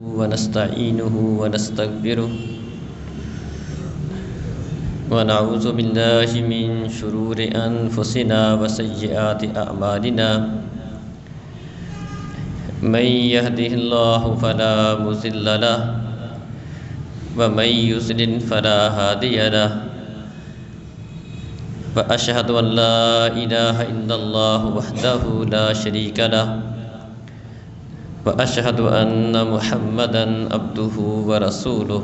ونستعينه ونستغفره ونعوذ بالله من شرور أنفسنا وسيئات أعمالنا من يهده الله فلا مضل له ومن يضلل فلا هادي له وأشهد أن لا إله إلا الله وحده لا شريك له وأشهد أن محمدًا عبده ورسوله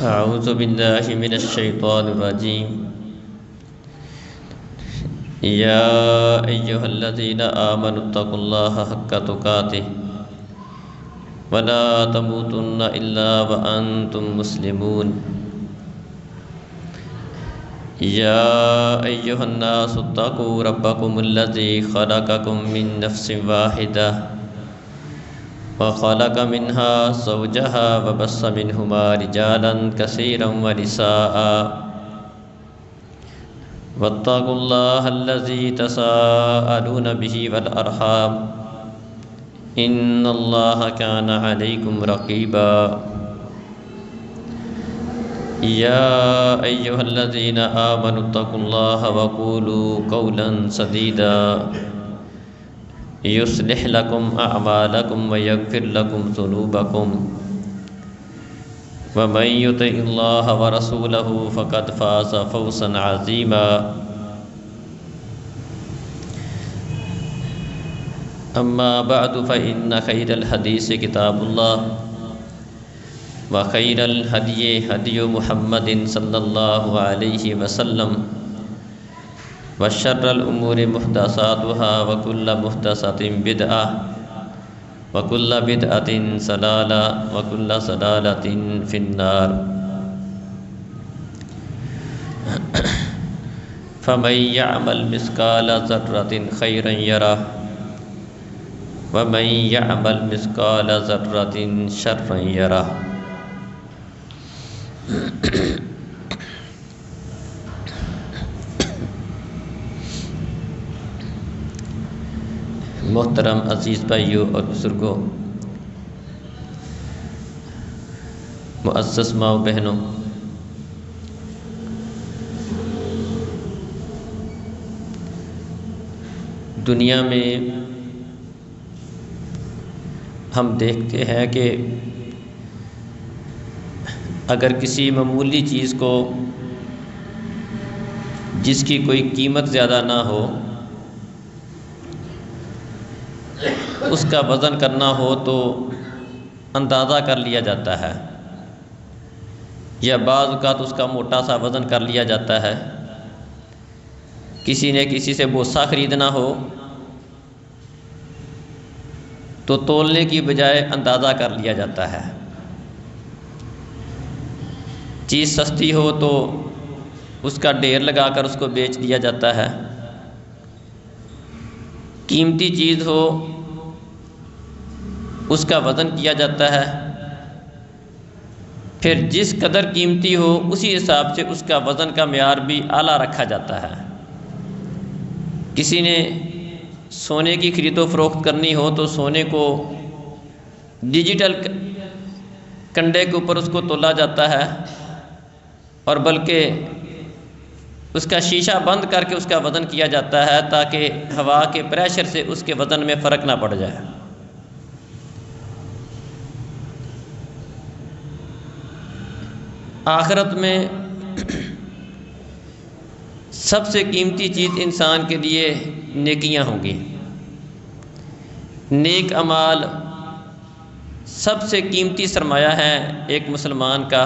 أعوذ بالله من الشيطان الرجيم يا أيها الذين آمنوا اتقوا الله حق تقاته ولا تموتن إلا وأنتم مسلمون يا أيها الناس اتقوا ربكم الذي خلقكم من نفس واحدة وخلق منها زوجها وبث منهما رجالا كثيرا ونساء واتقوا الله الذي تساءلون به والأرحام إن الله كان عليكم رقيبا يا أيها الذين آمنوا اتقوا الله وقولوا قولا سديدا يصلح لكم أعمالكم ويغفر لكم ذنوبكم ومن يطع الله ورسوله فقد فاز فوزا عظيما أما بعد فإن خير الحديث كتاب الله وخير الهدي هدي محمد صلى الله عليه وسلم وشر الأمور محدثاتها وكل محدثة بدعة وكل بدعة ضلالة وكل ضلالة في النار فمن يعمل مثقال ذرة خيرا يره ومن يعمل مثقال ذرة شرا يره محترم عزیز بھائیوں اور بزرگوں، معزز ماں و بہنوں، دنیا میں ہم دیکھتے ہیں کہ اگر کسی معمولی چیز کو جس کی کوئی قیمت زیادہ نہ ہو اس کا وزن کرنا ہو تو اندازہ کر لیا جاتا ہے، یا بعض اوقات اس کا موٹا سا وزن کر لیا جاتا ہے۔ کسی نے کسی سے بوسہ خریدنا ہو تو تولنے کی بجائے اندازہ کر لیا جاتا ہے۔ چیز سستی ہو تو اس کا ڈھیر لگا کر اس کو بیچ دیا جاتا ہے۔ قیمتی چیز ہو اس کا وزن کیا جاتا ہے، پھر جس قدر قیمتی ہو اسی حساب سے اس کا وزن کا معیار بھی اعلیٰ رکھا جاتا ہے۔ کسی نے سونے کی خرید و فروخت کرنی ہو تو سونے کو ڈیجیٹل کنڈے کے اوپر اس کو تولا جاتا ہے، اور بلکہ اس کا شیشہ بند کر کے اس کا وزن کیا جاتا ہے تاکہ ہوا کے پریشر سے اس کے وزن میں فرق نہ پڑ جائے۔ آخرت میں سب سے قیمتی چیز انسان کے لیے نیکیاں ہوں گی۔ نیک اعمال سب سے قیمتی سرمایہ ہے ایک مسلمان کا،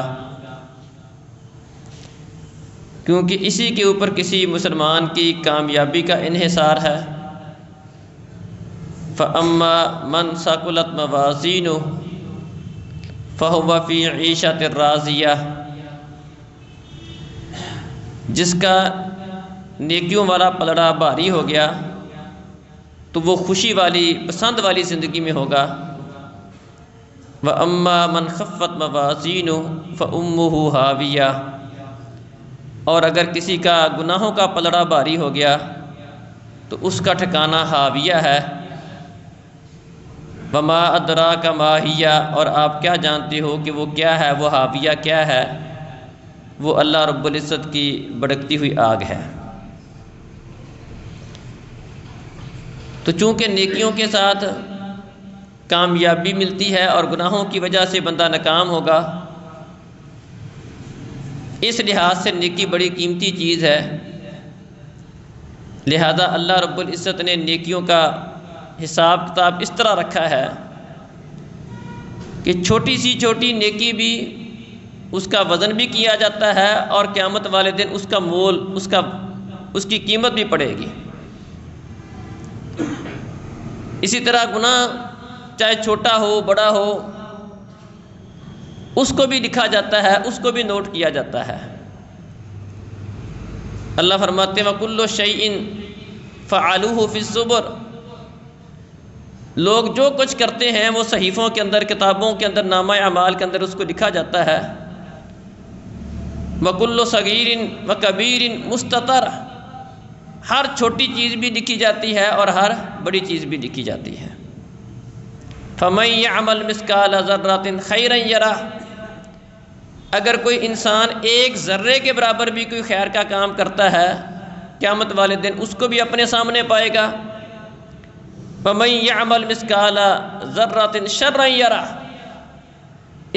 کیونکہ اسی کے اوپر کسی مسلمان کی کامیابی کا انحصار ہے۔ فَأَمَّا مَنْ ثَقُلَتْ مَوَازِينُهُ فَهُوَ فِي عِيشَةٍ رَاضِيَةٍ، جس کا نیکیوں والا پلڑا بھاری ہو گیا تو وہ خوشی والی پسند والی زندگی میں ہوگا۔ وَأَمَّا مَنْ خَفَّتْ مَوَازِينُهُ فَأُمُّهُ هَاوِيَةٌ، اور اگر کسی کا گناہوں کا پلڑا بھاری ہو گیا تو اس کا ٹھکانہ ہاویہ ہے، وما ادراک ما ہی، اور آپ کیا جانتے ہو کہ وہ کیا ہے، وہ حاویہ کیا ہے؟ وہ اللہ رب العزت کی بھڑکتی ہوئی آگ ہے۔ تو چونکہ نیکیوں کے ساتھ کامیابی ملتی ہے اور گناہوں کی وجہ سے بندہ ناکام ہوگا، اس لحاظ سے نیکی بڑی قیمتی چیز ہے۔ لہذا اللہ رب العزت نے نیکیوں کا حساب کتاب اس طرح رکھا ہے کہ چھوٹی سی چھوٹی نیکی بھی اس کا وزن بھی کیا جاتا ہے، اور قیامت والے دن اس کا مول، اس کی قیمت بھی پڑے گی۔ اسی طرح گناہ چاہے چھوٹا ہو بڑا ہو، اس کو بھی لکھا جاتا ہے، اس کو بھی نوٹ کیا جاتا ہے۔ اللہ فرماتے ہیں وَكُلُّ شَيْءٍ فَعَلُوهُ فِي الزُّبُرِ، لوگ جو کچھ کرتے ہیں وہ صحیفوں کے اندر، کتابوں کے اندر، نامہ اعمال کے اندر اس کو لکھا جاتا ہے۔ وَكُلُّ صَغِيرٍ وَكَبِيرٍ مُسْتَطَرٌ، ہر چھوٹی چیز بھی لکھی جاتی ہے اور ہر بڑی چیز بھی لکھی جاتی ہے۔ فَمَن يَعْمَلْ مِثْقَالَ ذَرَّةٍ خَيْرًا يَرَهُ، اگر کوئی انسان ایک ذرے کے برابر بھی کوئی خیر کا کام کرتا ہے، قیامت والے دن اس کو بھی اپنے سامنے پائے گا۔ فَمَن يَعْمَلْ مِثْقَالَ ذَرَّةٍ شَرًّا يَرَهُ،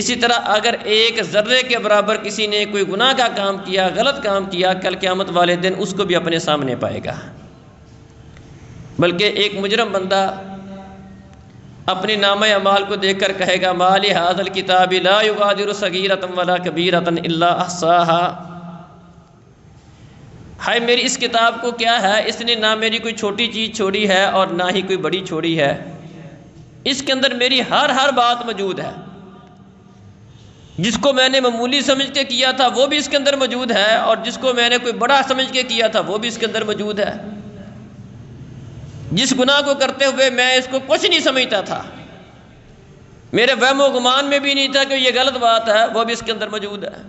اسی طرح اگر ایک ذرے کے برابر کسی نے کوئی گناہ کا کام کیا، غلط کام کیا، کل قیامت والے دن اس کو بھی اپنے سامنے پائے گا۔ بلکہ ایک مجرم بندہ اپنے نامہ اعمال کو دیکھ کر کہے گا ما لہذا الکتاب لا یغادر صغیرۃ ولا کبیرۃ الا احصاها، ہائے میری اس کتاب کو کیا ہے، اس نے نہ میری کوئی چھوٹی چیز چھوڑی ہے اور نہ ہی کوئی بڑی چھوڑی ہے، اس کے اندر میری ہر بات موجود ہے۔ جس کو میں نے معمولی سمجھ کے کیا تھا وہ بھی اس کے اندر موجود ہے، اور جس کو میں نے کوئی بڑا سمجھ کے کیا تھا وہ بھی اس کے اندر موجود ہے۔ جس گناہ کو کرتے ہوئے میں اس کو کچھ نہیں سمجھتا تھا، میرے وہم و گمان میں بھی نہیں تھا کہ یہ غلط بات ہے، وہ بھی اس کے اندر موجود ہے۔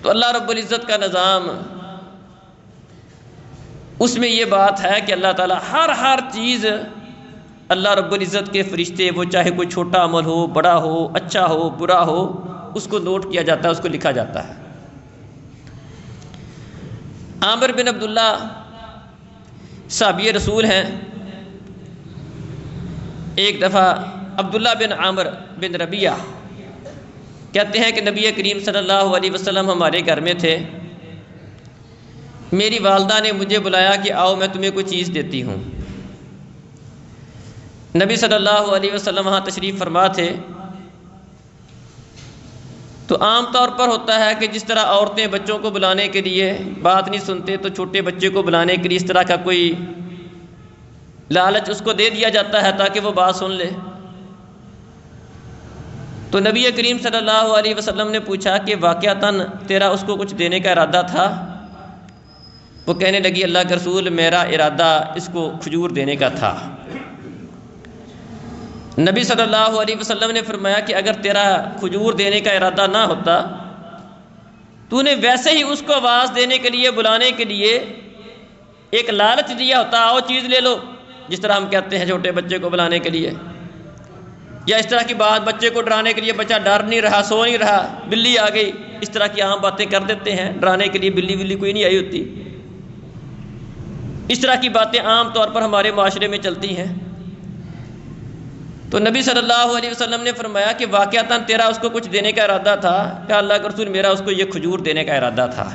تو اللہ رب العزت کا نظام، اس میں یہ بات ہے کہ اللہ تعالیٰ ہر چیز، اللہ رب العزت کے فرشتے، وہ چاہے کوئی چھوٹا عمل ہو، بڑا ہو، اچھا ہو، برا ہو، اس کو نوٹ کیا جاتا ہے، اس کو لکھا جاتا ہے۔ عامر بن عبداللہ صحابی رسول ہیں۔ ایک دفعہ عبداللہ بن عامر بن ربیعہ کہتے ہیں کہ نبی کریم صلی اللہ علیہ وسلم ہمارے گھر میں تھے، میری والدہ نے مجھے بلایا کہ آؤ میں تمہیں کوئی چیز دیتی ہوں۔ نبی صلی اللہ علیہ وسلم وہاں تشریف فرما تھے۔ تو عام طور پر ہوتا ہے کہ جس طرح عورتیں بچوں کو بلانے کے لیے بات نہیں سنتے، تو چھوٹے بچے کو بلانے کے لیے اس طرح کا کوئی لالچ اس کو دے دیا جاتا ہے تاکہ وہ بات سن لے۔ تو نبی کریم صلی اللہ علیہ وسلم نے پوچھا کہ واقعتاً تیرا اس کو کچھ دینے کا ارادہ تھا؟ وہ کہنے لگی اللہ کے رسول میرا ارادہ اس کو کھجور دینے کا تھا۔ نبی صلی اللہ علیہ وسلم نے فرمایا کہ اگر تیرا کھجور دینے کا ارادہ نہ ہوتا، تو نے ویسے ہی اس کو آواز دینے کے لیے، بلانے کے لیے ایک لالچ دیا ہوتا، آؤ چیز لے لو، جس طرح ہم کہتے ہیں چھوٹے بچے کو بلانے کے لیے، یا اس طرح کی بات بچے کو ڈرانے کے لیے، بچہ ڈر نہیں رہا، سو نہیں رہا، بلی آ گئی، اس طرح کی عام باتیں کر دیتے ہیں، ڈرانے کے لیے بلی کوئی نہیں آئی ہوتی۔ اس طرح کی باتیں عام طور پر ہمارے معاشرے میں چلتی ہیں۔ تو نبی صلی اللہ علیہ وسلم نے فرمایا کہ واقعتاً تیرا اس کو کچھ دینے کا ارادہ تھا؟ کہ اللہ کے رسول میرا اس کو یہ کھجور دینے کا ارادہ تھا۔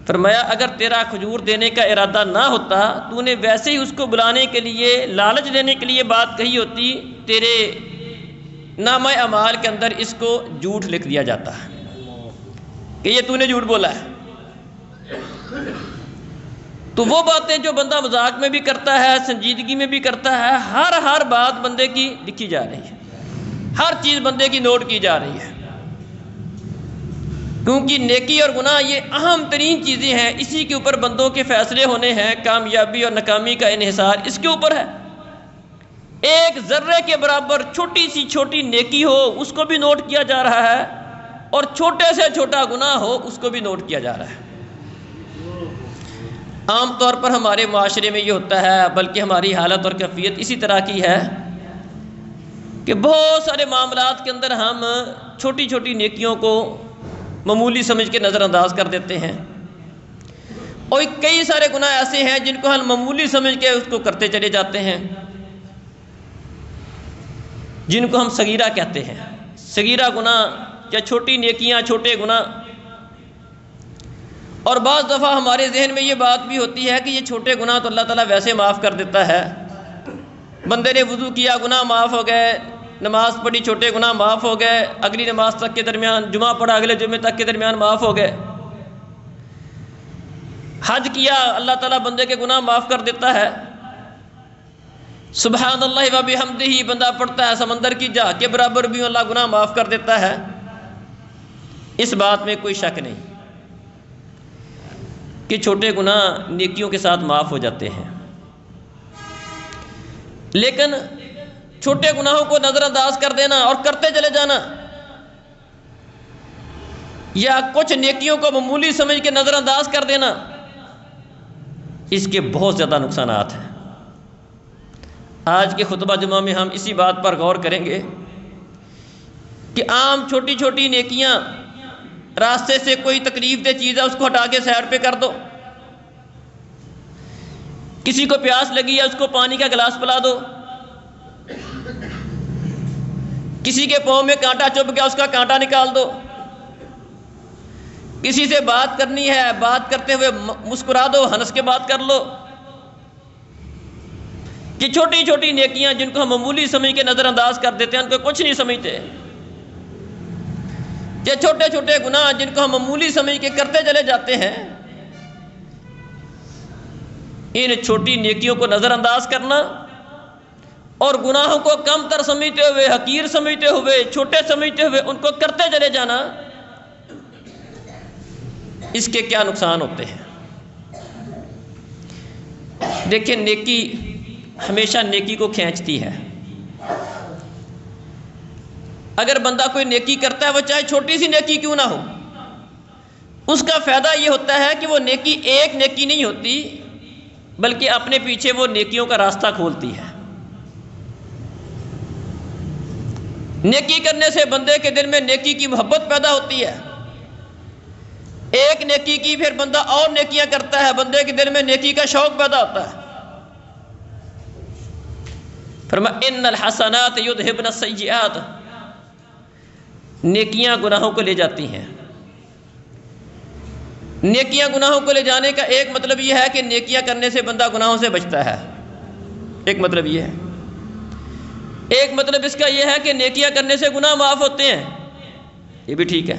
فرمایا اگر تیرا کھجور دینے کا ارادہ نہ ہوتا، تو نے ویسے ہی اس کو بلانے کے لیے، لالچ دینے کے لیے بات کہی ہوتی، تیرے نامہ اعمال کے اندر اس کو جھوٹ لکھ دیا جاتا کہ یہ تو نے جھوٹ بولا ہے۔ تو وہ باتیں جو بندہ مذاق میں بھی کرتا ہے، سنجیدگی میں بھی کرتا ہے، ہر بات بندے کی لکھی جا رہی ہے، ہر چیز بندے کی نوٹ کی جا رہی ہے، کیونکہ نیکی اور گناہ یہ اہم ترین چیزیں ہیں، اسی کے اوپر بندوں کے فیصلے ہونے ہیں، کامیابی اور ناکامی کا انحصار اس کے اوپر ہے۔ ایک ذرے کے برابر چھوٹی سی چھوٹی نیکی ہو اس کو بھی نوٹ کیا جا رہا ہے، اور چھوٹے سے چھوٹا گناہ ہو اس کو بھی نوٹ کیا جا رہا ہے۔ عام طور پر ہمارے معاشرے میں یہ ہوتا ہے، بلکہ ہماری حالت اور کیفیت اسی طرح کی ہے کہ بہت سارے معاملات کے اندر ہم چھوٹی چھوٹی نیکیوں کو معمولی سمجھ کے نظر انداز کر دیتے ہیں، اور کئی سارے گناہ ایسے ہیں جن کو ہم معمولی سمجھ کے اس کو کرتے چلے جاتے ہیں، جن کو ہم صغیرہ کہتے ہیں، صغیرہ گناہ یا چھوٹی نیکیاں، چھوٹے گناہ۔ اور بعض دفعہ ہمارے ذہن میں یہ بات بھی ہوتی ہے کہ یہ چھوٹے گناہ تو اللہ تعالیٰ ویسے معاف کر دیتا ہے، بندے نے وضو کیا گناہ معاف ہو گئے، نماز پڑھی چھوٹے گناہ معاف ہو گئے، اگلی نماز تک کے درمیان، جمعہ پڑھا اگلے جمعے تک کے درمیان معاف ہو گئے، حج کیا اللہ تعالیٰ بندے کے گناہ معاف کر دیتا ہے، سبحان اللہ و بحمدہ بندہ پڑھتا ہے سمندر کی جا کے برابر بھی اللہ گناہ معاف کر دیتا ہے۔ اس بات میں کوئی شک نہیں کہ چھوٹے گناہ نیکیوں کے ساتھ معاف ہو جاتے ہیں، لیکن چھوٹے گناہوں کو نظر انداز کر دینا اور کرتے چلے جانا، یا کچھ نیکیوں کو معمولی سمجھ کے نظر انداز کر دینا، اس کے بہت زیادہ نقصانات ہیں۔ آج کے خطبہ جمعہ میں ہم اسی بات پر غور کریں گے کہ عام چھوٹی چھوٹی نیکیاں، راستے سے کوئی تکلیف دہ چیز ہے اس کو ہٹا کے سائڈ پہ کر دو، کسی کو پیاس لگی ہے اس کو پانی کا گلاس پلا دو، کسی کے پاؤں میں کانٹا چبھ گیا اس کا کانٹا نکال دو، کسی سے بات کرنی ہے بات کرتے ہوئے مسکرا دو، ہنس کے بات کر لو۔ کہ چھوٹی چھوٹی نیکیاں جن کو ہم معمولی سمجھ کے نظر انداز کر دیتے ہیں، ان کو کچھ نہیں سمجھتے، کہ چھوٹے چھوٹے گناہ جن کو ہم معمولی سمجھ کے کرتے چلے جاتے ہیں، ان چھوٹی نیکیوں کو نظر انداز کرنا اور گناہوں کو کم تر سمجھتے ہوئے، حقیر سمجھتے ہوئے، چھوٹے سمجھتے ہوئے ان کو کرتے چلے جانا، اس کے کیا نقصان ہوتے ہیں۔ دیکھیں، نیکی ہمیشہ نیکی کو کھینچتی ہے۔ اگر بندہ کوئی نیکی کرتا ہے وہ چاہے چھوٹی سی نیکی کیوں نہ ہو، اس کا فائدہ یہ ہوتا ہے کہ وہ نیکی ایک نیکی نہیں ہوتی، بلکہ اپنے پیچھے وہ نیکیوں کا راستہ کھولتی ہے۔ نیکی کرنے سے بندے کے دل میں نیکی کی محبت پیدا ہوتی ہے، ایک نیکی کی پھر بندہ اور نیکیاں کرتا ہے، بندے کے دل میں نیکی کا شوق پیدا ہوتا ہے۔ فرمایا ان الحسنات یذھبن السیئات، نیکیاں گناہوں کو لے جاتی ہیں۔ نیکیاں گناہوں کو لے جانے کا ایک مطلب یہ ہے کہ نیکیاں کرنے سے بندہ گناہوں سے بچتا ہے، ایک مطلب یہ ہے۔ ایک مطلب اس کا یہ ہے کہ نیکیاں کرنے سے گناہ معاف ہوتے ہیں، یہ بھی ٹھیک ہے۔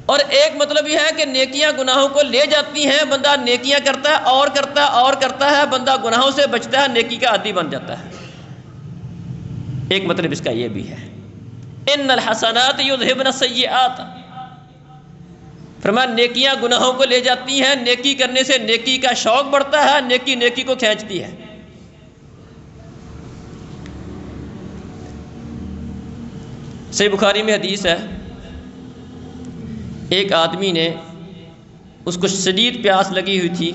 اور ایک مطلب یہ ہے کہ نیکیاں گناہوں کو لے جاتی ہیں، بندہ نیکیاں کرتا ہے اور کرتا ہے اور کرتا ہے، بندہ گناہوں سے بچتا ہے، نیکی کا عادی بن جاتا ہے۔ ایک مطلب اس کا یہ بھی ہے، ان الحسنات یذھبن السیئات، فرمایا نیکیاں گناہوں کو لے جاتی ہیں، نیکی کرنے سے نیکی کا شوق بڑھتا ہے، نیکی نیکی کو کھینچتی ہے۔ صحیح بخاری میں حدیث ہے، ایک آدمی نے، اس کو شدید پیاس لگی ہوئی تھی،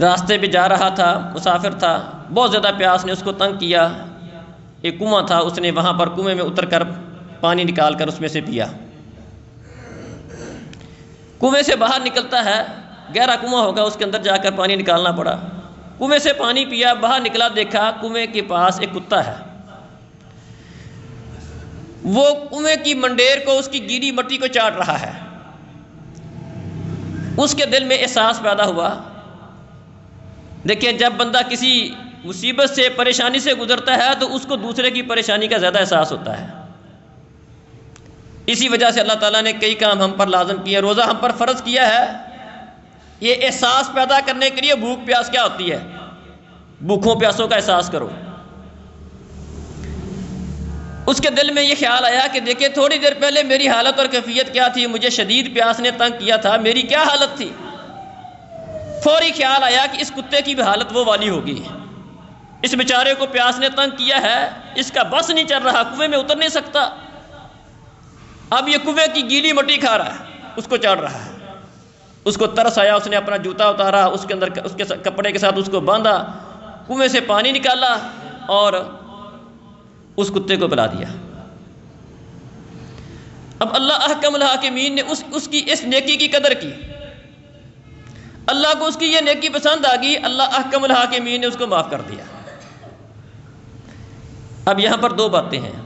راستے پہ جا رہا تھا، مسافر تھا، بہت زیادہ پیاس نے اس کو تنگ کیا، ایک کنواں تھا، اس نے وہاں پر کنویں میں اتر کر پانی نکال کر اس میں سے پیا۔ کنویں سے باہر نکلتا ہے، گہرا کنواں ہوگا، اس کے اندر جا کر پانی نکالنا پڑا، کنویں سے پانی پیا، باہر نکلا، دیکھا کنویں کے پاس ایک کتا ہے، وہ کنویں کی منڈیر کو، اس کی گیلی مٹی کو چاٹ رہا ہے۔ اس کے دل میں احساس پیدا ہوا، دیکھیں جب بندہ کسی مصیبت سے، پریشانی سے گزرتا ہے تو اس کو دوسرے کی پریشانی کا زیادہ احساس ہوتا ہے۔ اسی وجہ سے اللہ تعالیٰ نے کئی کام ہم پر لازم کیے، روزہ ہم پر فرض کیا ہے، یہ احساس پیدا کرنے کے لیے۔ بھوک پیاس کیا ہوتی ہے؟ بھوکوں پیاسوں کا احساس کرو۔ اس کے دل میں یہ خیال آیا کہ دیکھیں تھوڑی دیر پہلے میری حالت اور کیفیت کیا تھی، مجھے شدید پیاس نے تنگ کیا تھا، میری کیا حالت تھی۔ فوری خیال آیا کہ اس کتے کی بھی حالت وہ والی ہوگی، اس بیچارے کو پیاس نے تنگ کیا ہے، اس کا بس نہیں چل رہا، کنویں میں اتر نہیں سکتا، اب یہ کنویں کی گیلی مٹی کھا رہا ہے، اس کو چڑھ رہا ہے۔ اس کو ترس آیا، اس نے اپنا جوتا اتارا، اس کے اندر اس کے کپڑے کے ساتھ اس کو باندھا، کنویں سے پانی نکالا اور اس کتے کو پلا دیا۔ اب اللہ احکم الحاکمین نے اس کی اس نیکی کی قدر کی، اللہ کو اس کی یہ نیکی پسند آ گئی، اللہ احکم الحاکمین نے اس کو معاف کر دیا۔ اب یہاں پر دو باتیں ہیں،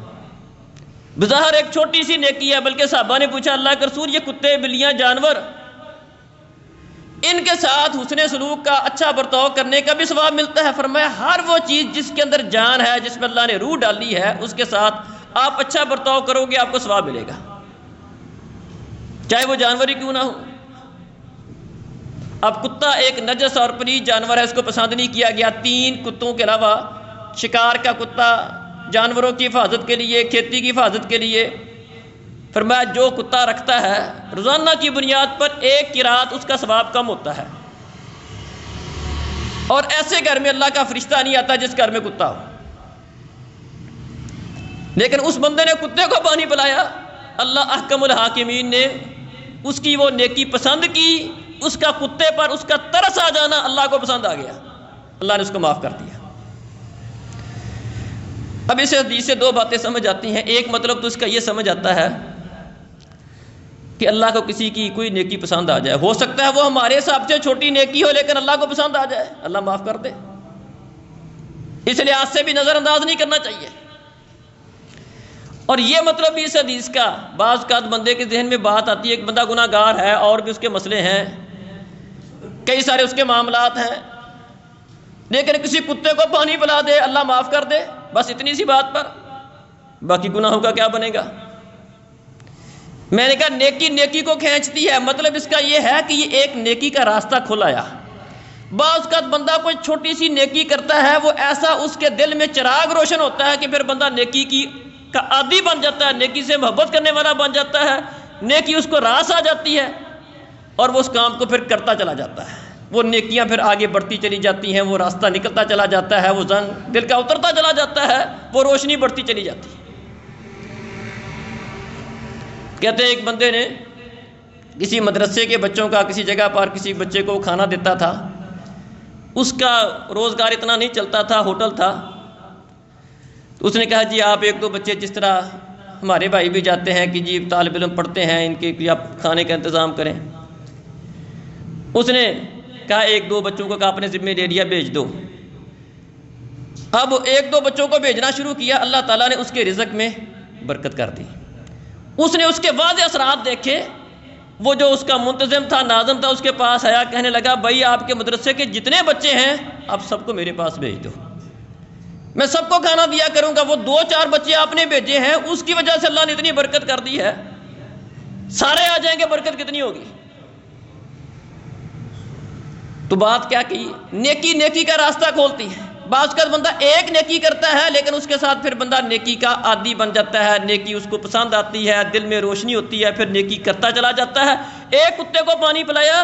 بظاہر ایک چھوٹی سی نیکی ہے، بلکہ صحابہ نے پوچھا اللہ کے رسول یہ کتے بلیاں جانور ان کے ساتھ حسن سلوک کا، اچھا برتاؤ کرنے کا بھی ثواب ملتا ہے؟ فرمایا ہر وہ چیز جس کے اندر جان ہے، جس میں اللہ نے روح ڈالی ہے، اس کے ساتھ آپ اچھا برتاؤ کرو گے آپ کو ثواب ملے گا، چاہے وہ جانور ہی کیوں نہ ہو۔ اب کتا ایک نجس اور پلید جانور ہے، اس کو پسند نہیں کیا گیا۔ 3 کتوں کے علاوہ شکار کا کتا، جانوروں کی حفاظت کے لیے، کھیتی کی حفاظت کے لیے، فرمایا جو کتا رکھتا ہے روزانہ کی بنیاد پر 1 قرات اس کا ثواب کم ہوتا ہے، اور ایسے گھر میں اللہ کا فرشتہ نہیں آتا جس گھر میں کتا ہو۔ لیکن اس بندے نے کتے کو پانی پلایا، اللہ احکم الحاکمین نے اس کی وہ نیکی پسند کی، اس کا کتے پر اس کا ترس آ جانا اللہ کو پسند آ گیا، اللہ نے اس کو معاف کر دیا۔ اب اس حدیث سے 2 باتیں سمجھ آتی ہیں۔ ایک مطلب تو اس کا یہ سمجھ آتا ہے کہ اللہ کو کسی کی کوئی نیکی پسند آ جائے، ہو سکتا ہے وہ ہمارے حساب سے چھوٹی نیکی ہو لیکن اللہ کو پسند آ جائے، اللہ معاف کر دے، اس لحاظ سے بھی نظر انداز نہیں کرنا چاہیے۔ اور یہ مطلب بھی اس حدیث کا، بعض اوقات بندے کے ذہن میں بات آتی ہے کہ بندہ گناہ گار ہے اور بھی اس کے مسئلے ہیں، کئی سارے اس کے معاملات ہیں، لیکن کسی کتے کو پانی پلا دے اللہ معاف کر دے، بس اتنی سی بات پر باقی گناہوں کا کیا بنے گا؟ میں نے کہا نیکی نیکی کو کھینچتی ہے، مطلب اس کا یہ ہے کہ یہ ایک نیکی کا راستہ کھلایا۔ بعض اوقات بندہ کوئی چھوٹی سی نیکی کرتا ہے، وہ ایسا اس کے دل میں چراغ روشن ہوتا ہے کہ پھر بندہ نیکی کا عادی بن جاتا ہے، نیکی سے محبت کرنے والا بن جاتا ہے، نیکی اس کو راس آ جاتی ہے اور وہ اس کام کو پھر کرتا چلا جاتا ہے، وہ نیکیاں پھر آگے بڑھتی چلی جاتی ہیں، وہ راستہ نکلتا چلا جاتا ہے، وہ زنگ دل کا اترتا چلا جاتا ہے، وہ روشنی بڑھتی چلی جاتی ہے۔ کہتے ہیں ایک بندے نے کسی مدرسے کے بچوں کا، کسی جگہ پر کسی بچے کو کھانا دیتا تھا، اس کا روزگار اتنا نہیں چلتا تھا، ہوٹل تھا، تو اس نے کہا جی آپ 1-2 بچے جس طرح ہمارے بھائی بھی جاتے ہیں کہ جی طالب علم پڑھتے ہیں، ان کے آپ کھانے کا انتظام کریں۔ اس نے کہا 1-2 بچوں کو اپنے ذمہ لے لیا، بھیج دو۔ اب 1-2 بچوں کو بھیجنا شروع کیا، اللہ تعالیٰ نے اس کے رزق میں برکت کر دی، اس نے اس کے واضح اثرات دیکھے۔ وہ جو اس کا منتظم تھا، ناظم تھا، اس کے پاس آیا، کہنے لگا بھائی آپ کے مدرسے کے جتنے بچے ہیں آپ سب کو میرے پاس بھیج دو، میں سب کو کھانا دیا کروں گا۔ وہ 2-4 بچے آپ نے بھیجے ہیں، اس کی وجہ سے اللہ نے اتنی برکت کر دی ہے، سارے آ جائیں گے برکت کتنی ہوگی۔ تو بات کیا کی؟ نیکی نیکی کا راستہ کھولتی ہے۔ بعض کا بندہ ایک نیکی کرتا ہے لیکن اس کے ساتھ پھر بندہ نیکی کا عادی بن جاتا ہے، نیکی اس کو پسند آتی ہے، دل میں روشنی ہوتی ہے، پھر نیکی کرتا چلا جاتا ہے۔ ایک کتے کو پانی پلایا،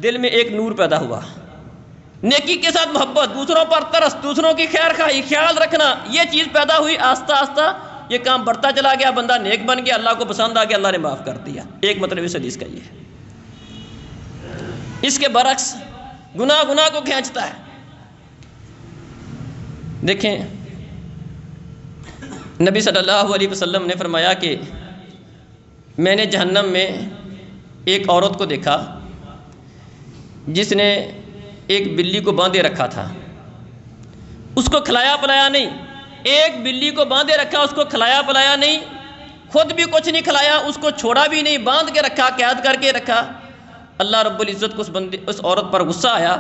دل میں ایک نور پیدا ہوا، نیکی کے ساتھ محبت، دوسروں پر ترس، دوسروں کی خیر خواہی، خیال رکھنا، یہ چیز پیدا ہوئی، آہستہ آہستہ یہ کام بڑھتا چلا گیا، بندہ نیک بن گیا، اللہ کو پسند آ گیا، اللہ نے معاف کر دیا۔ ایک مطلب اس حدیث کا یہ ہے۔ اس کے برعکس گناہ کو کھینچتا ہے۔ دیکھیں نبی صلی اللہ علیہ وسلم نے فرمایا کہ میں نے جہنم میں ایک عورت کو دیکھا جس نے ایک بلی کو باندھے رکھا تھا، اس کو کھلایا پلایا نہیں، ایک بلی کو باندھے رکھا، اس کو کھلایا پلایا نہیں، خود بھی کچھ نہیں کھلایا، اس کو چھوڑا بھی نہیں، باندھ کے رکھا، قید کر کے رکھا۔ اللہ رب العزت کو اس عورت پر غصہ آیا،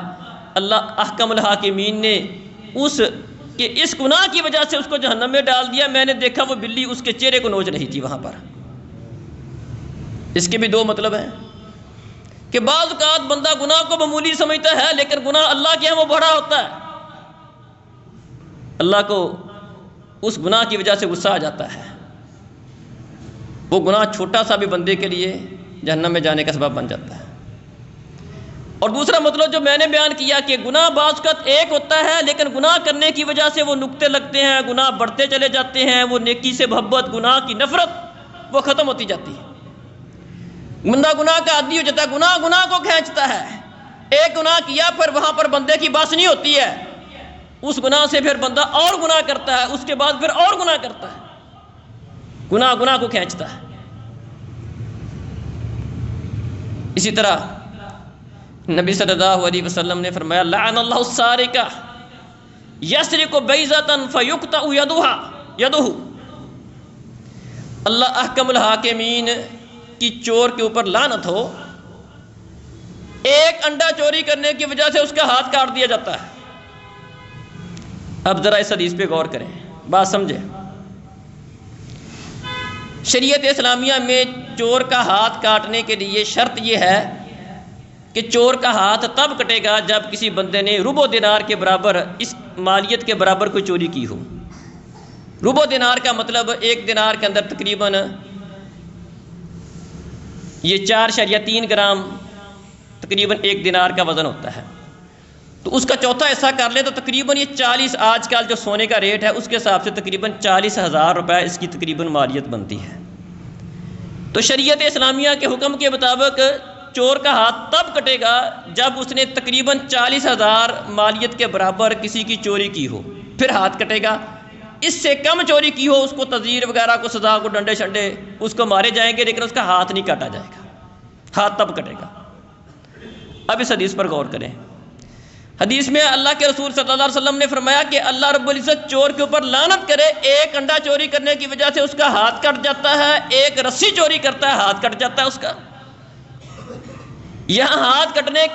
اللہ احکم الحاکمین نے اس گناہ کی وجہ سے اس کو جہنم میں ڈال دیا۔ میں نے دیکھا وہ بلی اس کے چہرے کو نوچ رہی تھی وہاں پر۔ اس کے بھی 2 مطلب ہیں کہ بعض اوقات بندہ گناہ کو معمولی سمجھتا ہے لیکن گناہ اللہ کے ہاں وہ بڑا ہوتا ہے، اللہ کو اس گناہ کی وجہ سے غصہ آ جاتا ہے، وہ گناہ چھوٹا سا بھی بندے کے لیے جہنم میں جانے کا سبب بن جاتا ہے۔ اور دوسرا مطلب جو میں نے بیان کیا کہ گناہ بعض اوقات ایک ہوتا ہے لیکن گناہ کرنے کی وجہ سے وہ نقطے لگتے ہیں، گناہ بڑھتے چلے جاتے ہیں، وہ نیکی سے محبت، گناہ کی نفرت وہ ختم ہوتی جاتی ہے۔ بندہ گناہ کا عادی ہو جاتا ہے، گناہ کو کھینچتا ہے. ایک گناہ کیا پھر وہاں پر بندے کی بس نہیں ہوتی ہے، اس گناہ سے پھر بندہ اور گناہ کرتا ہے، اس کے بعد پھر اور گناہ کرتا ہے. گناہ کو کھینچتا ہے. اسی طرح نبی صلی اللہ علیہ وسلم نے فرمایا لعن اللہ السارق یسرق بیضۃ فیقطع یدہ. اللہ احکم الحاکمین کی چور کے اوپر لعنت ہو، ایک انڈا چوری کرنے کی وجہ سے اس کا ہاتھ کاٹ دیا جاتا ہے. اب ذرا اس حدیث پہ غور کریں، بات سمجھیں. شریعت اسلامیہ میں چور کا ہاتھ کاٹنے کے لیے شرط یہ ہے کہ چور کا ہاتھ تب کٹے گا جب کسی بندے نے ربع دینار کے برابر، اس مالیت کے برابر کوئی چوری کی ہو. ربع دینار کا مطلب ایک دینار کے اندر تقریباً یہ 4.3 گرام تقریباً ایک دینار کا وزن ہوتا ہے. تو اس کا چوتھا حصہ کر لیں تو تقریباً یہ 40، آج کل جو سونے کا ریٹ ہے اس کے حساب سے تقریباً 40,000 روپے اس کی تقریباً مالیت بنتی ہے. تو شریعت اسلامیہ کے حکم کے مطابق چور کا ہاتھ تب کٹے گا جب اس نے تقریباً 40,000 مالیت کے برابر کسی کی چوری کی ہو، پھر ہاتھ کٹے گا. اس سے کم چوری کی ہو اس کو تعزیر وغیرہ کو سزا کو ڈنڈے شنڈے اس کو مارے جائیں گے، لیکن اس کا ہاتھ نہیں کاٹا جائے گا. ہاتھ تب کٹے گا. اب اس حدیث پر غور کریں. حدیث میں اللہ کے رسول صلی اللہ علیہ وسلم نے فرمایا کہ اللہ رب العزت چور کے اوپر لعنت کرے، ایک انڈا چوری کرنے کی وجہ سے اس کا ہاتھ کٹ جاتا ہے، ایک رسی چوری کرتا ہے ہاتھ کٹ جاتا ہے اس کا. یہاں ہاتھ کٹنے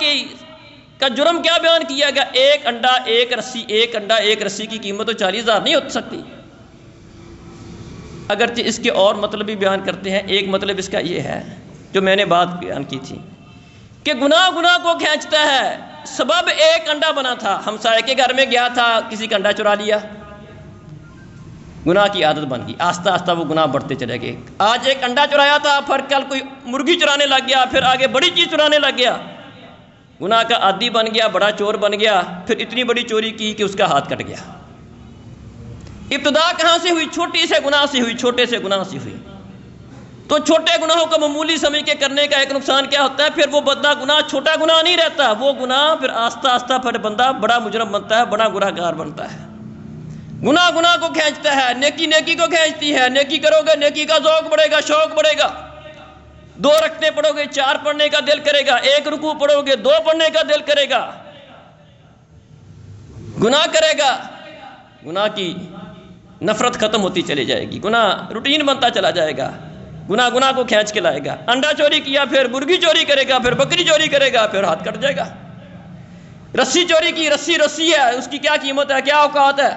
کا جرم کیا بیان کیا گیا؟ ایک انڈا ایک رسی، ایک انڈا ایک رسی کی قیمت تو 40,000 نہیں ہو سکتی. اگرچہ اس کے اور مطلب بھی بیان کرتے ہیں. ایک مطلب اس کا یہ ہے جو میں نے بات بیان کی تھی کہ گناہ کو کھینچتا ہے. سبب ایک انڈا بنا تھا، ہمسائے کے گھر میں گیا تھا، کسی کا انڈا چرا لیا، گناہ کی عادت بن گئی. آہستہ آہستہ وہ گناہ بڑھتے چلے گئے. آج ایک انڈا چرایا تھا، پھر کل کوئی مرغی چرانے لگ گیا، پھر آگے بڑی چیز چرانے لگ گیا. گناہ کا عادی بن گیا، بڑا چور بن گیا، پھر اتنی بڑی چوری کی کہ اس کا ہاتھ کٹ گیا. ابتدا کہاں سے ہوئی؟ چھوٹی سے گناہ سے ہوئی، چھوٹے سے گناہ سے ہوئی. تو چھوٹے گناہوں کو معمولی سمجھ کے کرنے کا ایک نقصان کیا ہوتا ہے؟ پھر وہ بندہ گناہ چھوٹا گناہ نہیں رہتا، وہ گناہ پھر آہستہ آہستہ پھر بندہ بڑا مجرم بنتا ہے، بڑا گناہ گار بنتا ہے. گناہ کو کھینچتا ہے، نیکی کو کھینچتی ہے. نیکی کرو گے نیکی کا ذوق بڑھے گا، شوق بڑھے گا. 2 رکعتیں پڑھو گے 4 پڑھنے کا دل کرے گا، 1 رکوع پڑھو گے 2 پڑھنے کا دل کرے گا. گناہ کرے گا، گناہ کی نفرت ختم ہوتی چلی جائے گی، گناہ روٹین بنتا چلا جائے گا. گناہ کو کھینچ کے لائے گا. انڈا چوری کیا، پھر مرغی چوری کرے گا، پھر بکری چوری کرے گا، پھر ہاتھ کٹ جائے گا. رسی چوری کی، رسی ہے، اس کی کیا قیمت ہے، کیا اوقات ہے،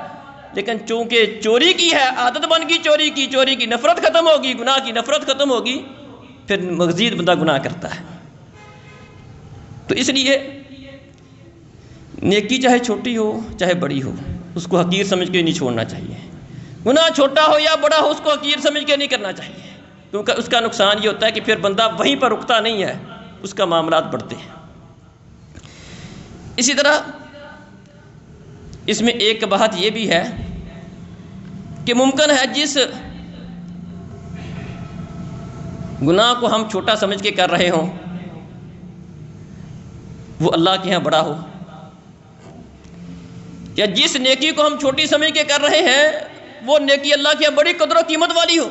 لیکن چونکہ چوری کی ہے، عادت بن گئی چوری کی نفرت ختم ہوگی، گناہ کی نفرت ختم ہوگی، پھر مزید بندہ گناہ کرتا ہے. تو اس لیے نیکی چاہے چھوٹی ہو چاہے بڑی ہو اس کو حقیر سمجھ کے نہیں چھوڑنا چاہیے. گناہ چھوٹا ہو یا بڑا ہو اس کو حقیر سمجھ کے نہیں کرنا چاہیے، کیونکہ اس کا نقصان یہ ہوتا ہے کہ پھر بندہ وہیں پر رکتا نہیں ہے، اس کا معاملات بڑھتے ہیں. اسی طرح اس میں ایک بات یہ بھی ہے کہ ممکن ہے جس گناہ کو ہم چھوٹا سمجھ کے کر رہے ہوں وہ اللہ کے ہاں بڑا ہو، یا جس نیکی کو ہم چھوٹی سمجھ کے کر رہے ہیں وہ نیکی اللہ کے ہاں بڑی قدر و قیمت والی ہو.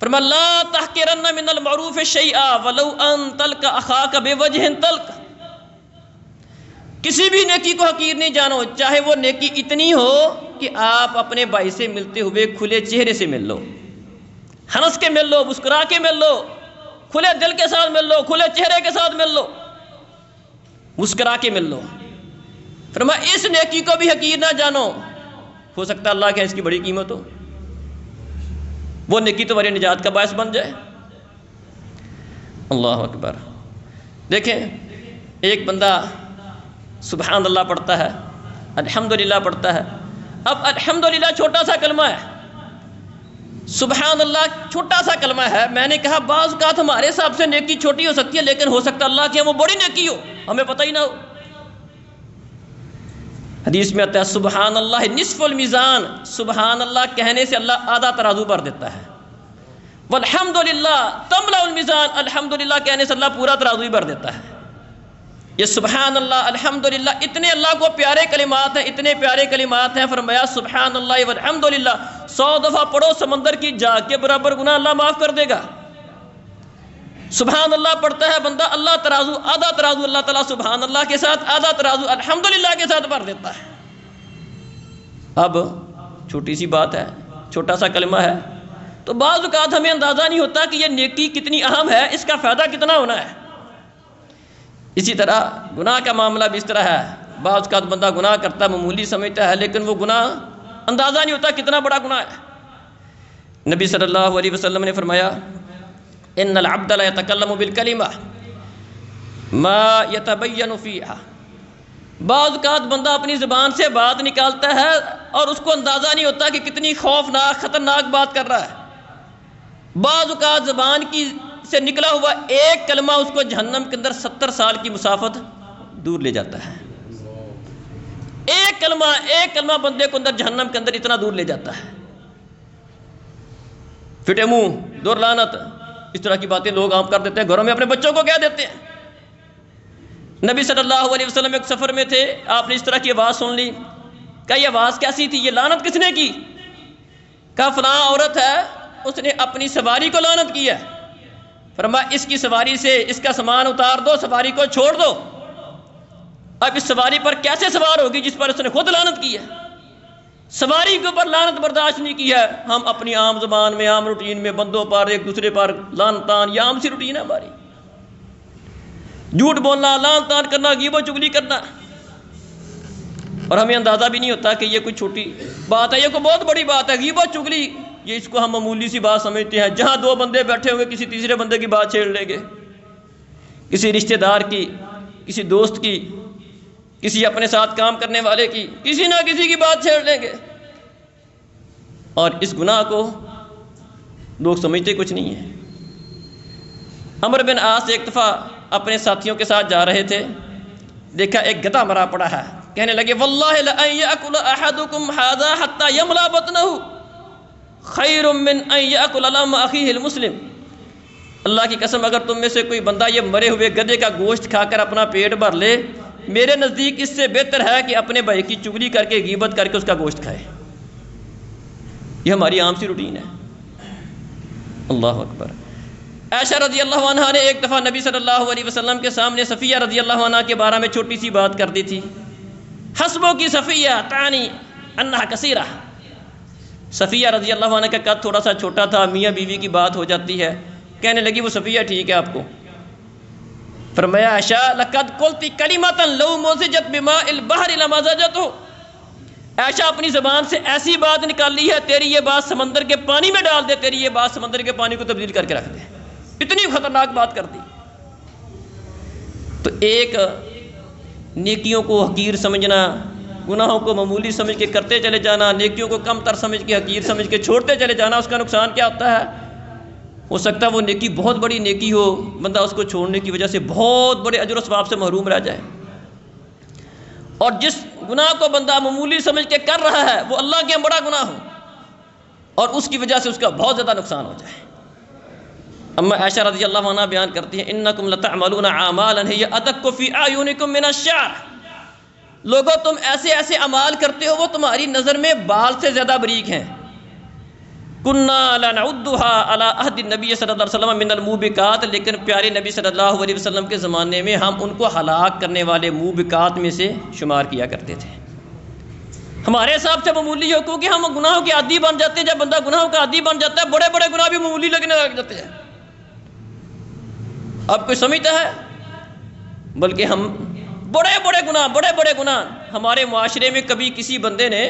فرمایا لا تحقرن من المعروف شیئا ولو ان تلق اخاک بوجہ تلق. کسی بھی نیکی کو حقیر نہیں جانو، چاہے وہ نیکی اتنی ہو کہ آپ اپنے بھائی سے ملتے ہوئے کھلے چہرے سے مل لو، ہنس کے مل لو، مسکرا کے مل لو، کھلے دل کے ساتھ مل لو، کھلے چہرے کے ساتھ مل لو، مسکرا کے مل لو. فرمایا اس نیکی کو بھی حقیر نہ جانو، ہو سکتا ہے اللہ کے اس کی بڑی قیمت ہو، وہ نیکی تمہاری نجات کا باعث بن جائے. اللہ اکبر. دیکھیں ایک بندہ سبحان اللہ پڑھتا ہے، الحمدللہ پڑھتا ہے. اب الحمدللہ چھوٹا سا کلمہ ہے، سبحان اللہ چھوٹا سا کلمہ ہے. میں نے کہا بعض اوقات ہمارے حساب سے نیکی چھوٹی ہو سکتی ہے، لیکن ہو سکتا ہے اللہ کی وہ بڑی نیکی ہو، ہمیں پتہ ہی نہ ہو. حدیث میں آتا ہے سبحان اللہ نصف المیزان، سبحان اللہ کہنے سے اللہ آدھا ترازو بھر دیتا ہے. والحمدللہ تملأ المیزان، الحمدللہ کہنے سے اللہ پورا ترازو ہی بھر دیتا ہے۔ یہ سبحان اللہ الحمدللہ اتنے اللہ کو پیارے کلمات ہیں، اتنے پیارے کلمات ہیں، فرمایا سبحان اللہ والحمدللہ 100 دفعہ پڑھو سمندر کی جاگ کے برابر گناہ اللہ معاف کر دے گا۔ سبحان اللہ پڑھتا ہے بندہ، اللہ ترازو آدھا ترازو اللہ تعالیٰ سبحان اللہ کے ساتھ، آدھا ترازو الحمدللہ کے ساتھ بھر دیتا ہے۔ اب چھوٹی سی بات ہے، چھوٹا سا کلمہ ہے، تو بعض اوقات ہمیں اندازہ نہیں ہوتا کہ یہ نیکی کتنی اہم ہے، اس کا فائدہ کتنا ہونا ہے۔ اسی طرح گناہ کا معاملہ بھی اس طرح ہے، بعض اوقات بندہ گناہ کرتا ہے، معمولی سمجھتا ہے، لیکن وہ گناہ اندازہ نہیں ہوتا کتنا بڑا گناہ ہے۔ نبی صلی اللہ علیہ وسلم نے فرمایا ان العبد لا يتكلم بالکلمہ ما يتبین فیہا، بعض اوقات بندہ اپنی زبان سے بات نکالتا ہے اور اس کو اندازہ نہیں ہوتا کہ کتنی خوفناک خطرناک بات کر رہا ہے۔ بعض اوقات زبان کی سے نکلا ہوا ایک کلمہ اس کو جہنم کے اندر 70 سال کی مسافت دور لے جاتا ہے۔ ایک کلمہ بندے کو اندر جہنم کے اندر اتنا دور لے جاتا ہے۔ پھٹے منہ، دور لعنت، اس طرح کی باتیں لوگ عام کر دیتے ہیں، گھروں میں اپنے بچوں کو کہہ دیتے ہیں۔ نبی صلی اللہ علیہ وسلم ایک سفر میں تھے، آپ نے اس طرح کی آواز سن لی، کہا یہ آواز کیسی تھی، یہ لعنت کس نے کی؟ کہا فلاں عورت ہے، اس نے اپنی سواری کو لعنت کی ہے۔ فرمایا اس کی سواری سے اس کا سامان اتار دو، سواری کو چھوڑ دو۔ اب اس سواری پر کیسے سوار ہوگی جس پر اس نے خود لعنت کی ہے؟ سواری کے اوپر لعنت برداشت نہیں کی ہے۔ ہم اپنی عام زبان میں، عام روٹین میں بندوں پر، ایک دوسرے پر لعن طعن، یہ عام سی روٹین ہے ہماری، جھوٹ بولنا، لعن طعن کرنا، غیبت و چغلی کرنا، اور ہمیں اندازہ بھی نہیں ہوتا کہ یہ کوئی چھوٹی بات ہے، یہ کوئی بہت بڑی بات ہے۔ غیبت چغلی یہ اس کو ہم معمولی سی بات سمجھتے ہیں، جہاں دو بندے بیٹھے ہوئے کسی تیسرے بندے کی بات چھیڑ لیں گے، کسی رشتہ دار کی، کسی دوست کی، کسی اپنے ساتھ کام کرنے والے کی، کسی نہ کسی کی بات چھیڑ لیں گے، اور اس گناہ کو لوگ سمجھتے کچھ نہیں ہے۔ عمرو بن عاص ایک دفعہ اپنے ساتھیوں کے ساتھ جا رہے تھے، دیکھا ایک گدھا مرا پڑا ہے، کہنے لگے واللہ لأن یأکل احدکم ھذا حتی یملا بطنہ خیر من ان یأکل لحم اخیہ المسلم، اللہ کی قسم اگر تم میں سے کوئی بندہ یہ مرے ہوئے گدھے کا گوشت کھا کر اپنا پیٹ بھر لے، میرے نزدیک اس سے بہتر ہے کہ اپنے بھائی کی چغلی کر کے غیبت کر کے اس کا گوشت کھائے۔ یہ ہماری عام سی روٹین ہے۔ اللہ اکبر۔ عائشہ رضی اللہ عنہا نے ایک دفعہ نبی صلی اللہ علیہ وسلم کے سامنے صفیہ رضی اللہ عنہا کے بارے میں چھوٹی سی بات کر دی تھی۔ حسبو کی صفیہ تعنی انہا کثیرہ، صفیہ رضی اللہ عنہ کا قد تھوڑا سا چھوٹا تھا، میاں بیوی کی بات ہو جاتی ہے، کہنے لگی وہ صفیہ ٹھیک ہے آپ کو۔ فرمایا عائشہ لقد قلت کلمۃ لو مزجت بماء البحر لمزجته، عائشہ اپنی زبان سے ایسی بات نکالی ہے، تیری یہ بات سمندر کے پانی میں ڈال دے، تیری یہ بات سمندر کے پانی کو تبدیل کر کے رکھ دے، اتنی خطرناک بات کر دی۔ تو ایک نیکیوں کو حقیر سمجھنا، گناہوں کو معمولی سمجھ کے کرتے چلے جانا، نیکیوں کو کم تر سمجھ کے حقیر سمجھ کے چھوڑتے چلے جانا، اس کا نقصان کیا ہوتا ہے؟ ہو سکتا ہے وہ نیکی بہت بڑی نیکی ہو، بندہ اس کو چھوڑنے کی وجہ سے بہت بڑے اجر و ثواب سے محروم رہ جائے، اور جس گناہ کو بندہ معمولی سمجھ کے کر رہا ہے وہ اللہ کے بڑا گناہ ہو، اور اس کی وجہ سے اس کا بہت زیادہ نقصان ہو جائے۔ اما عائشہ رضی اللہ عنہ بیان کرتی ہیں انکم لتعملون اعمالا ہی ادق فی اعینکم من الشعر، لوگوں تم ایسے ایسے اعمال کرتے ہو وہ تمہاری نظر میں بال سے زیادہ باریک ہیں۔ کنا لنعدها علی عہد النبی صلی اللہ علیہ وسلم من الموبقات، لیکن پیارے نبی صلی اللہ علیہ وسلم کے زمانے میں ہم ان کو ہلاک کرنے والے موبقات میں سے شمار کیا کرتے تھے۔ ہمارے حساب سے معمولی ہو، کیونکہ ہم گناہوں کے عادی بن جاتے ہیں، جب بندہ گناہوں کا عادی بن جاتا ہے بڑے بڑے گناہ بھی معمولی لگنے لگ جاتے ہیں۔ اب کوئی سمجھتا ہے؟ بلکہ ہم بڑے بڑے گناہ ہمارے معاشرے میں کبھی کسی بندے نے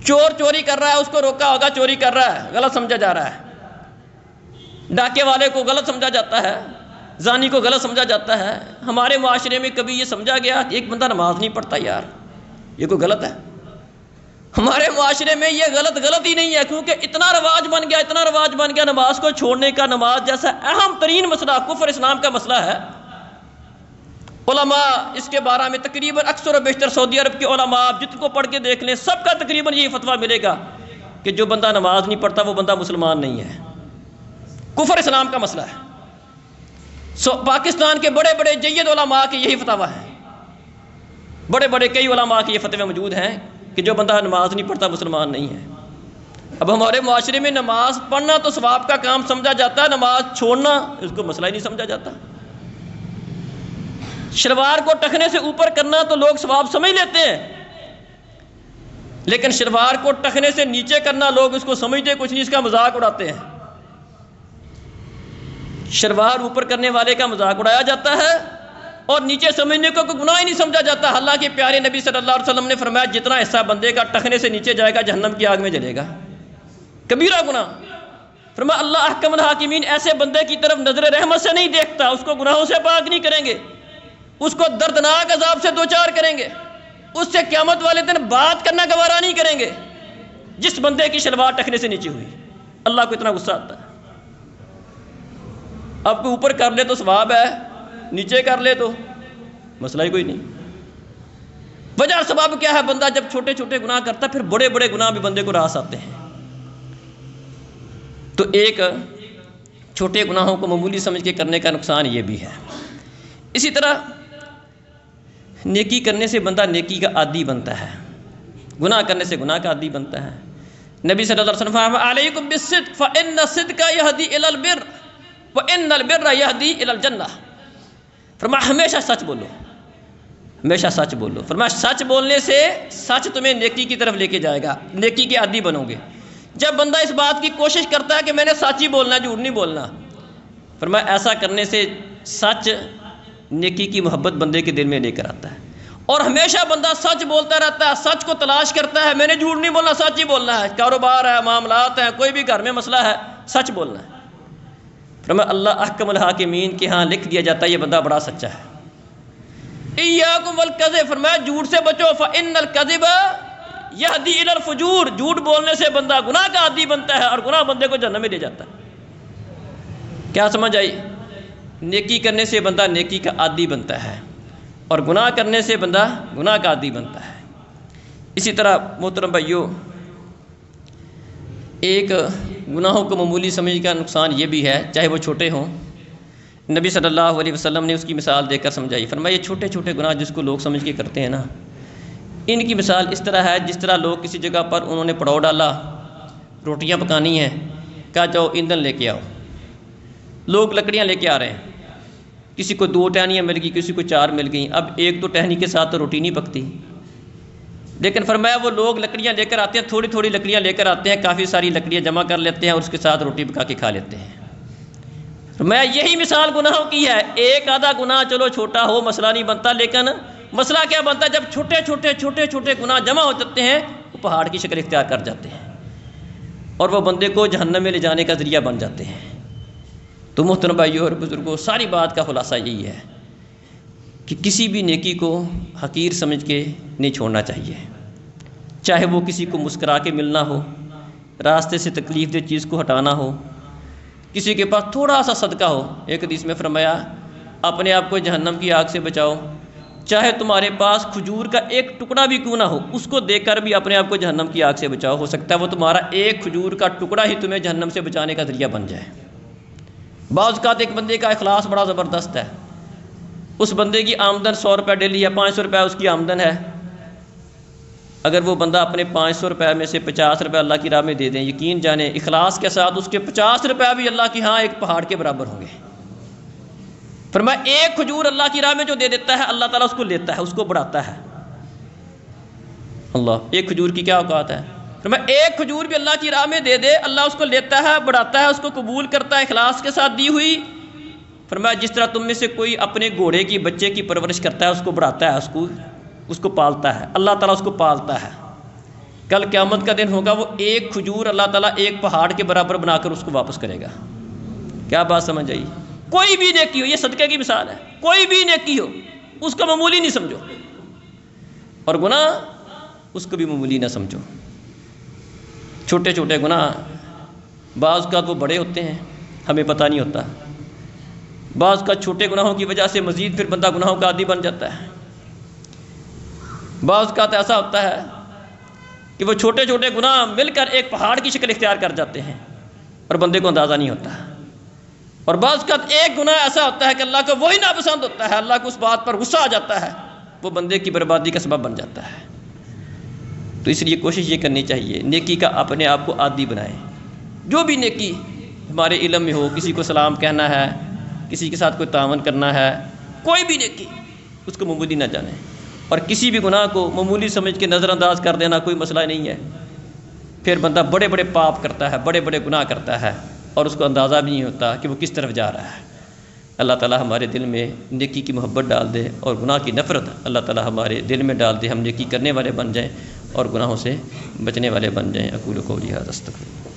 چور چوری کر رہا ہے، اس کو روکا ہوگا، چوری کر رہا ہے، غلط سمجھا جا رہا ہے، ڈاکے والے کو غلط سمجھا جاتا ہے، زانی کو غلط سمجھا جاتا ہے۔ ہمارے معاشرے میں کبھی یہ سمجھا گیا کہ ایک بندہ نماز نہیں پڑھتا، یار یہ کوئی غلط ہے؟ ہمارے معاشرے میں یہ غلط ہی نہیں ہے، کیونکہ اتنا رواج بن گیا نماز کو چھوڑنے کا، نماز جیسا اہم ترین مسئلہ کفر اسلام کا مسئلہ ہے۔ علماء اس کے بارے میں تقریباً اکثر و بیشتر سعودی عرب کے علماء جن کو پڑھ کے دیکھ لیں، سب کا تقریباً یہی فتویٰ ملے گا کہ جو بندہ نماز نہیں پڑھتا وہ بندہ مسلمان نہیں ہے، کفر اسلام کا مسئلہ ہے۔ پاکستان کے بڑے بڑے جید علماء کے یہی فتویٰ ہے، بڑے بڑے کئی علماء کے یہ فتوے موجود ہیں کہ جو بندہ نماز نہیں پڑھتا مسلمان نہیں ہے۔ اب ہمارے معاشرے میں نماز پڑھنا تو ثواب کا کام سمجھا جاتا ہے، نماز چھوڑنا اس کو مسئلہ ہی نہیں سمجھا جاتا۔ شلوار کو ٹخنے سے اوپر کرنا تو لوگ ثواب سمجھ لیتے ہیں، لیکن شلوار کو ٹخنے سے نیچے کرنا لوگ اس کو سمجھتے کچھ نہیں، اس کا مذاق اڑاتے ہیں۔ شلوار اوپر کرنے والے کا مذاق اڑایا جاتا ہے اور نیچے سمجھنے کو کوئی گناہ ہی نہیں سمجھا جاتا۔ حالانکہ پیارے نبی صلی اللہ علیہ وسلم نے فرمایا جتنا حصہ بندے کا ٹخنے سے نیچے جائے گا جہنم کی آگ میں جلے گا، کبیرہ گناہ۔ فرمایا اللہ احکم الحاکمین ایسے بندے کی طرف نظر رحمت سے نہیں دیکھتا، اس کو گناہوں سے پاک نہیں کریں گے، اس کو دردناک عذاب سے دوچار کریں گے، اس سے قیامت والے دن بات کرنا گوارا نہیں کریں گے جس بندے کی شلوار ٹخنے سے نیچے ہوئی۔ اللہ کو اتنا غصہ آتا ہے۔ اب کو اوپر کر لے تو ثواب ہے، نیچے کر لے تو مسئلہ ہی کوئی نہیں۔ وجہ سبب کیا ہے؟ بندہ جب چھوٹے چھوٹے گناہ کرتا پھر بڑے بڑے گناہ بھی بندے کو راس آتے ہیں۔ تو ایک چھوٹے گناہوں کو معمولی سمجھ کے کرنے کا نقصان یہ بھی ہے۔ اسی طرح نیکی کرنے سے بندہ نیکی کا عادی بنتا ہے، گناہ کرنے سے گناہ کا عادی بنتا ہے۔ نبی صلی اللہ علیہ وسلم فرمایا علیکم بالصدق فإن الصدق یہدی الی البر وإن البر یہدی الی الجنہ۔ فرمایا ہمیشہ سچ بولو، ہمیشہ سچ بولو۔ فرمایا سچ بولنے سے سچ تمہیں نیکی کی طرف لے کے جائے گا، نیکی کے عادی بنو گے۔ جب بندہ اس بات کی کوشش کرتا ہے کہ میں نے سچ ہی بولنا، جھوٹ نہیں بولنا، فرمایا ایسا کرنے سے سچ نیکی کی محبت بندے کے دل میں لے کر آتا ہے۔ اور ہمیشہ بندہ سچ بولتا رہتا ہے، سچ کو تلاش کرتا ہے، میں نے جھوٹ نہیں بولنا، سچ ہی بولنا ہے۔ کاروبار ہے، معاملات ہیں، کوئی بھی گھر میں مسئلہ ہے، سچ بولنا ہے۔ فرمایا اللہ احکم الحاکمین کے ہاں لکھ دیا جاتا ہے یہ بندہ بڑا سچا ہے۔ ایاکم والکذب، فرمایا جھوٹ سے بچو، فإن الکذب یہدی الی الفجور، جھوٹ بولنے سے بندہ گناہ کا عادی بنتا ہے اور گناہ بندے کو جہنم میں لے جاتا ہے۔ کیا سمجھ آئی؟ نیکی کرنے سے بندہ نیکی کا عادی بنتا ہے اور گناہ کرنے سے بندہ گناہ کا عادی بنتا ہے۔ اسی طرح محترم بھائیو، ایک گناہوں کو معمولی سمجھ کا نقصان یہ بھی ہے، چاہے وہ چھوٹے ہوں۔ نبی صلی اللہ علیہ وسلم نے اس کی مثال دے کر سمجھائی۔ فرمایا یہ چھوٹے چھوٹے گناہ جس کو لوگ سمجھ کے کرتے ہیں نا، ان کی مثال اس طرح ہے جس طرح لوگ کسی جگہ پر انہوں نے پڑاؤ ڈالا، روٹیاں پکانی ہیں، کہا جاؤ ایندھن لے کے آؤ، لوگ لکڑیاں لے کے آ رہے ہیں، کسی کو 2 ٹہنیاں مل گئی، کسی کو 4 مل گئیں۔ اب 1-2 ٹہنی کے ساتھ تو روٹی نہیں پکتی، لیکن فرمایا وہ لوگ لکڑیاں لے کر آتے ہیں، تھوڑی تھوڑی لکڑیاں لے کر آتے ہیں، کافی ساری لکڑیاں جمع کر لیتے ہیں اور اس کے ساتھ روٹی پکا کے کھا لیتے ہیں۔ فرمایا یہی مثال گناہوں کی ہے۔ ایک آدھا گناہ چلو چھوٹا ہو مسئلہ نہیں بنتا، لیکن مسئلہ کیا بنتا ہے جب چھوٹے چھوٹے گناہ جمع ہو جاتے ہیں، وہ پہاڑ کی شکل اختیار کر جاتے ہیں اور وہ بندے کو جہنم میں لے جانے کا ذریعہ بن جاتے ہیں۔ تو محترم بھائیوں اور بزرگوں، ساری بات کا خلاصہ یہی ہے کہ کسی بھی نیکی کو حقیر سمجھ کے نہیں چھوڑنا چاہیے، چاہے وہ کسی کو مسکرا کے ملنا ہو، راستے سے تکلیف دہ چیز کو ہٹانا ہو، کسی کے پاس تھوڑا سا صدقہ ہو۔ ایک حدیث میں فرمایا اپنے آپ کو جہنم کی آگ سے بچاؤ، چاہے تمہارے پاس کھجور کا ایک ٹکڑا بھی کیوں نہ ہو، اس کو دے کر بھی اپنے آپ کو جہنم کی آگ سے بچاؤ، ہو سکتا ہے وہ تمہارا ایک کھجور کا ٹکڑا ہی تمہیں جہنم سے بچانے کا ذریعہ بن جائے۔ بعض اوقات ایک بندے کا اخلاص بڑا زبردست ہے، اس بندے کی آمدن 100 روپے ڈیلی ہے، 500 روپے اس کی آمدن ہے، اگر وہ بندہ اپنے 500 روپے میں سے 50 روپے اللہ کی راہ میں دے دیں، یقین جانیں اخلاص کے ساتھ اس کے 50 روپے بھی اللہ کی ہاں ایک پہاڑ کے برابر ہوں گے۔ فرمایا ایک کھجور اللہ کی راہ میں جو دے دیتا ہے اللہ تعالیٰ اس کو لیتا ہے، اس کو بڑھاتا ہے۔ اللہ، ایک کھجور کی کیا اوقات ہے؟ فرمایا ایک کھجور بھی اللہ کی راہ میں دے دے، اللہ اس کو لیتا ہے، بڑھاتا ہے، اس کو قبول کرتا ہے اخلاص کے ساتھ دی ہوئی۔ فرمایا جس طرح تم میں سے کوئی اپنے گھوڑے کی بچے کی پرورش کرتا ہے، اس کو بڑھاتا ہے، اس کو پالتا ہے، اللہ تعالیٰ اس کو پالتا ہے، کل قیامت کا دن ہوگا وہ ایک کھجور اللہ تعالیٰ ایک پہاڑ کے برابر بنا کر اس کو واپس کرے گا۔ کیا بات سمجھ آئی؟ کوئی بھی نیکی ہو، یہ صدقے کی مثال ہے، کوئی بھی نیکی ہو اس کو معمولی نہیں سمجھو، اور گناہ اس کو بھی معمولی نہ سمجھو۔ چھوٹے چھوٹے گناہ بعض کا وہ بڑے ہوتے ہیں، ہمیں پتہ نہیں ہوتا، بعض کا چھوٹے گناہوں کی وجہ سے مزید پھر بندہ گناہوں کا عادی بن جاتا ہے۔ بعض کا تو ایسا ہوتا ہے کہ وہ چھوٹے چھوٹے گناہ مل کر ایک پہاڑ کی شکل اختیار کر جاتے ہیں اور بندے کو اندازہ نہیں ہوتا. اور بعض اوقات ایک گناہ ایسا ہوتا ہے کہ اللہ کو وہی ناپسند ہوتا ہے, اللہ کو اس بات پر غصہ آ جاتا ہے, وہ بندے کی بربادی کا سبب بن جاتا ہے. تو اس لیے کوشش یہ کرنی چاہیے نیکی کا اپنے آپ کو عادی بنائیں. جو بھی نیکی ہمارے علم میں ہو, کسی کو سلام کہنا ہے, کسی کے ساتھ کوئی تعاون کرنا ہے, کوئی بھی نیکی, اس کو معمولی نہ جانیں. اور کسی بھی گناہ کو معمولی سمجھ کے نظر انداز کر دینا کوئی مسئلہ نہیں ہے. پھر بندہ بڑے بڑے پاپ کرتا ہے, بڑے بڑے گناہ کرتا ہے اور اس کو اندازہ بھی نہیں ہوتا کہ وہ کس طرف جا رہا ہے. اللہ تعالی ہمارے دل میں نیکی کی محبت ڈال دے اور گناہ کی نفرت اللہ تعالی ہمارے دل میں ڈال دے, ہم نیکی کرنے والے بن جائیں اور گناہوں سے بچنے والے بن جائیں. اقول قولی ھذا استغفر